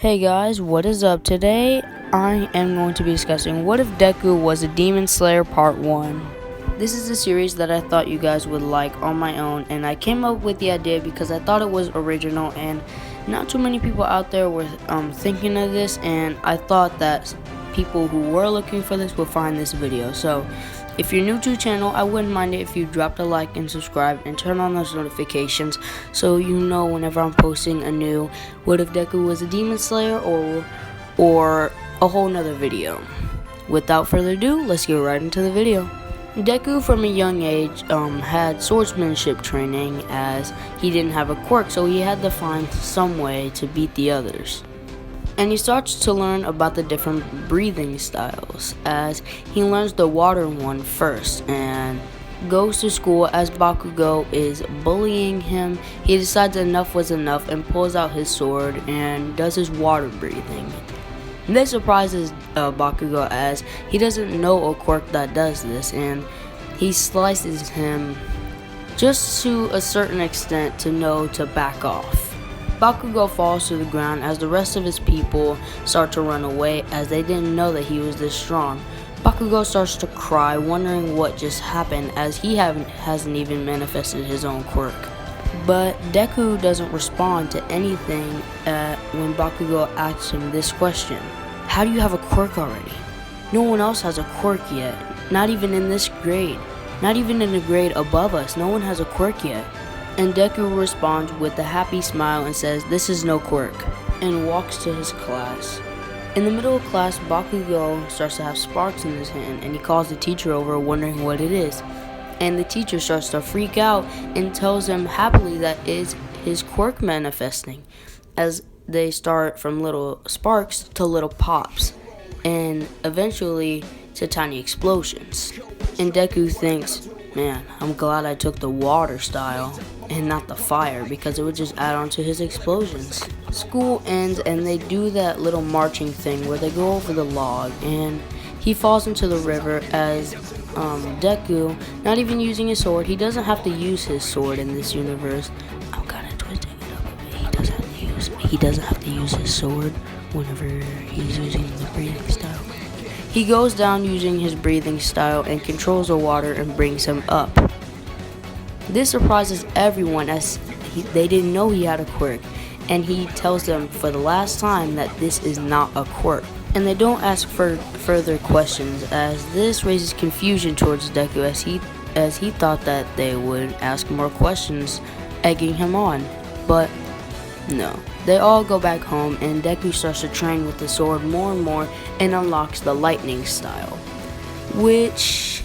Hey guys, what is up? Today I am going to be discussing What If Deku Was a Demon Slayer Part 1. This is a series that I thought you guys would like on my own, and I came up with the idea because I thought it was original and not too many people out there were thinking of this, and I thought that people who were looking for this would find this video. So if you're new to the channel, I wouldn't mind it if you dropped a like and subscribe and turn on those notifications so you know whenever I'm posting a new What If Deku Was a Demon Slayer or a whole nother video. Without further ado, let's get right into the video. Deku from a young age had swordsmanship training as he didn't have a quirk, so he had to find some way to beat the others. And he starts to learn about the different breathing styles as he learns the water one first and goes to school. As Bakugo is bullying him, he decides enough was enough and pulls out his sword and does his water breathing. This surprises Bakugo as he doesn't know a quirk that does this, and he slices him just to a certain extent to know to back off. Bakugo falls to the ground as the rest of his people start to run away as they didn't know that he was this strong. Bakugo starts to cry, wondering what just happened as he hasn't even manifested his own quirk. But Deku doesn't respond to anything when Bakugo asks him this question. How do you have a quirk already? No one else has a quirk yet, not even in this grade. Not even in the grade above us, no one has a quirk yet. And Deku responds with a happy smile and says, "This is no quirk," and walks to his class. In the middle of class, Bakugo starts to have sparks in his hand, and he calls the teacher over wondering what it is. And the teacher starts to freak out and tells him happily that it's his quirk manifesting, as they start from little sparks to little pops, and eventually to tiny explosions. And Deku thinks, man, I'm glad I took the water style and not the fire, because it would just add on to his explosions. School ends and they do that little marching thing where they go over the log, and he falls into the river as Deku, not even using his sword, he doesn't have to use his sword in this universe. I'm kind of twisting it up a bit. He doesn't have to use his sword whenever he's using the breathing style. He goes down using his breathing style and controls the water and brings him up. This surprises everyone as they didn't know he had a quirk, and he tells them for the last time that this is not a quirk. And they don't ask for further questions as this raises confusion towards Deku as he thought that they would ask more questions, egging him on. But no. They all go back home and Deku starts to train with the sword more and more and unlocks the lightning style, which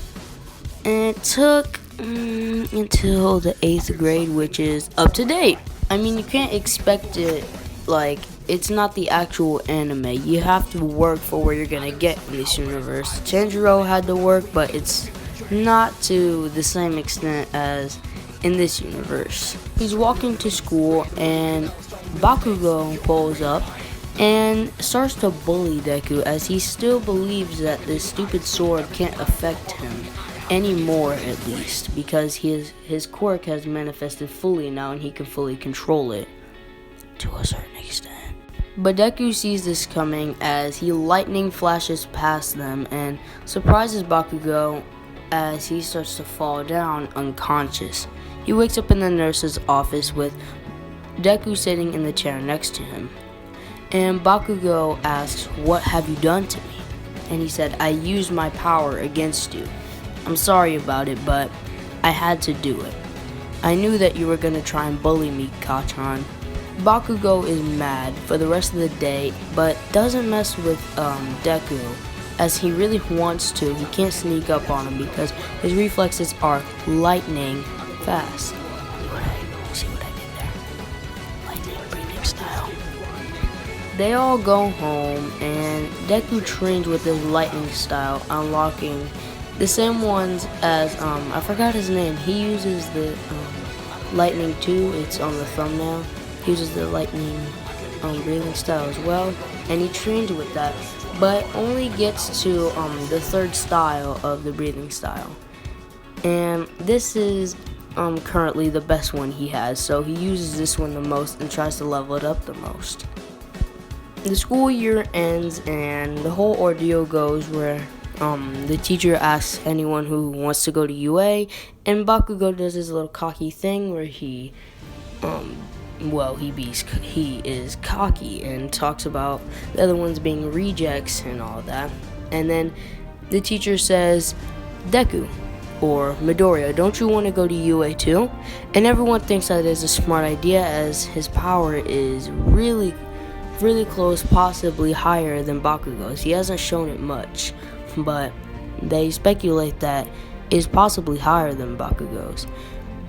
it took until the 8th grade, which is up to date. I mean, you can't expect it, like, it's not the actual anime. You have to work for where you're gonna get in this universe. Tanjiro had to work, but it's not to the same extent as in this universe. He's walking to school and Bakugo pulls up and starts to bully Deku as he still believes that this stupid sword can't affect him anymore, at least, because his quirk has manifested fully now and he can fully control it to a certain extent. But Deku sees this coming as he lightning flashes past them and surprises Bakugo as he starts to fall down unconscious. He wakes up in the nurse's office with Deku sitting in the chair next to him. And Bakugo asks, "What have you done to me?" And he said, "I used my power against you. I'm sorry about it, but I had to do it. I knew that you were gonna try and bully me, Kachan." Bakugo is mad for the rest of the day, but doesn't mess with Deku as he really wants to. He can't sneak up on him because his reflexes are lightning fast. See what I did there? Lightning breathing style. They all go home and Deku trains with his lightning style, unlocking the same ones as I forgot his name. He uses the lightning too. It's on the thumbnail. He uses the lightning breathing style as well, and he trains with that, but only gets to the 3rd style of the breathing style. And this is currently the best one he has, so he uses this one the most and tries to level it up the most. The school year ends and the whole ordeal goes where the teacher asks anyone who wants to go to UA, and Bakugo does his little cocky thing where he is cocky and talks about the other ones being rejects and all that. And then the teacher says, Deku or Midoriya, don't you want to go to UA too? And everyone thinks that is a smart idea, as his power is really close, possibly higher than Bakugo's. He hasn't shown it much, but they speculate that is possibly higher than Bakugo's.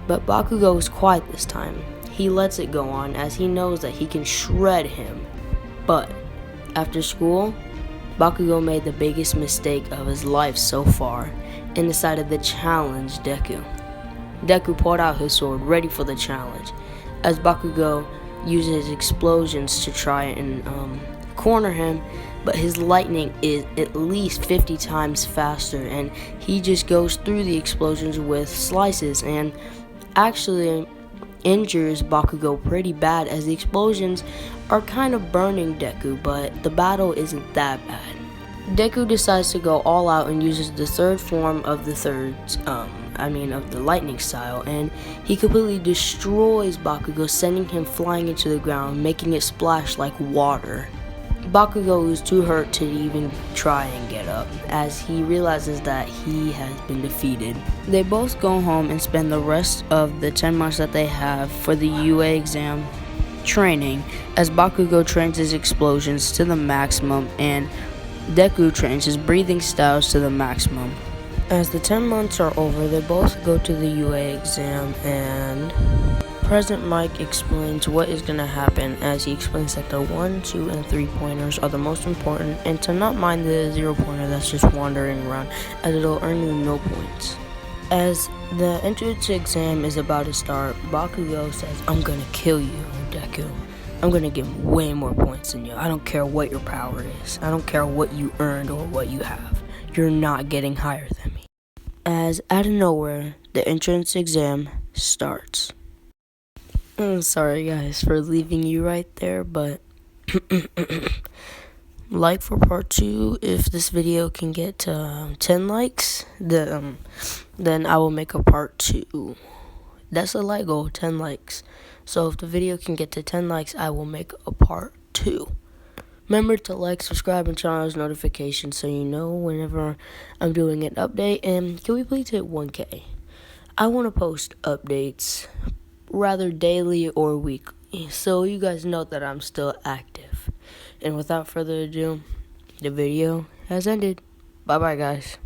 But Bakugo is quiet this time. He lets it go on as he knows that he can shred him. But after school, Bakugo made the biggest mistake of his life so far and decided to challenge Deku. Deku pulled out his sword, ready for the challenge, as Bakugo uses explosions to try and corner him, but his lightning is at least 50 times faster, and he just goes through the explosions with slices and actually injures Bakugo pretty bad, as the explosions are kind of burning Deku, but the battle isn't that bad. Deku decides to go all out and uses the third form of the lightning style, and he completely destroys Bakugo, sending him flying into the ground, making it splash like water. Bakugo is too hurt to even try and get up, as he realizes that he has been defeated. They both go home and spend the rest of the 10 months that they have for the UA exam training, as Bakugo trains his explosions to the maximum and Deku trains his breathing styles to the maximum. As the 10 months are over, they both go to the UA exam, and President Mike explains what is going to happen, as he explains that the 1, 2, and 3 pointers are the most important, and to not mind the 0 pointer that's just wandering around, as it'll earn you no points. As the entrance exam is about to start, Bakugo says, I'm going to kill you, Deku. I'm going to give him way more points than you. I don't care what your power is. I don't care what you earned or what you have. You're not getting higher than me. As out of nowhere, the entrance exam starts. I'm sorry guys for leaving you right there, but like for part 2. If this video can get to 10 likes, then I will make a part 2. That's a like goal, 10 likes. So if the video can get to 10 likes, I will make a part 2. Remember to like, subscribe, and turn on those notifications so you know whenever I'm doing an update. And can we please hit 1K? I want to post updates rather daily or weekly, so you guys know that I'm still active. And without further ado, the video has ended. Bye bye guys.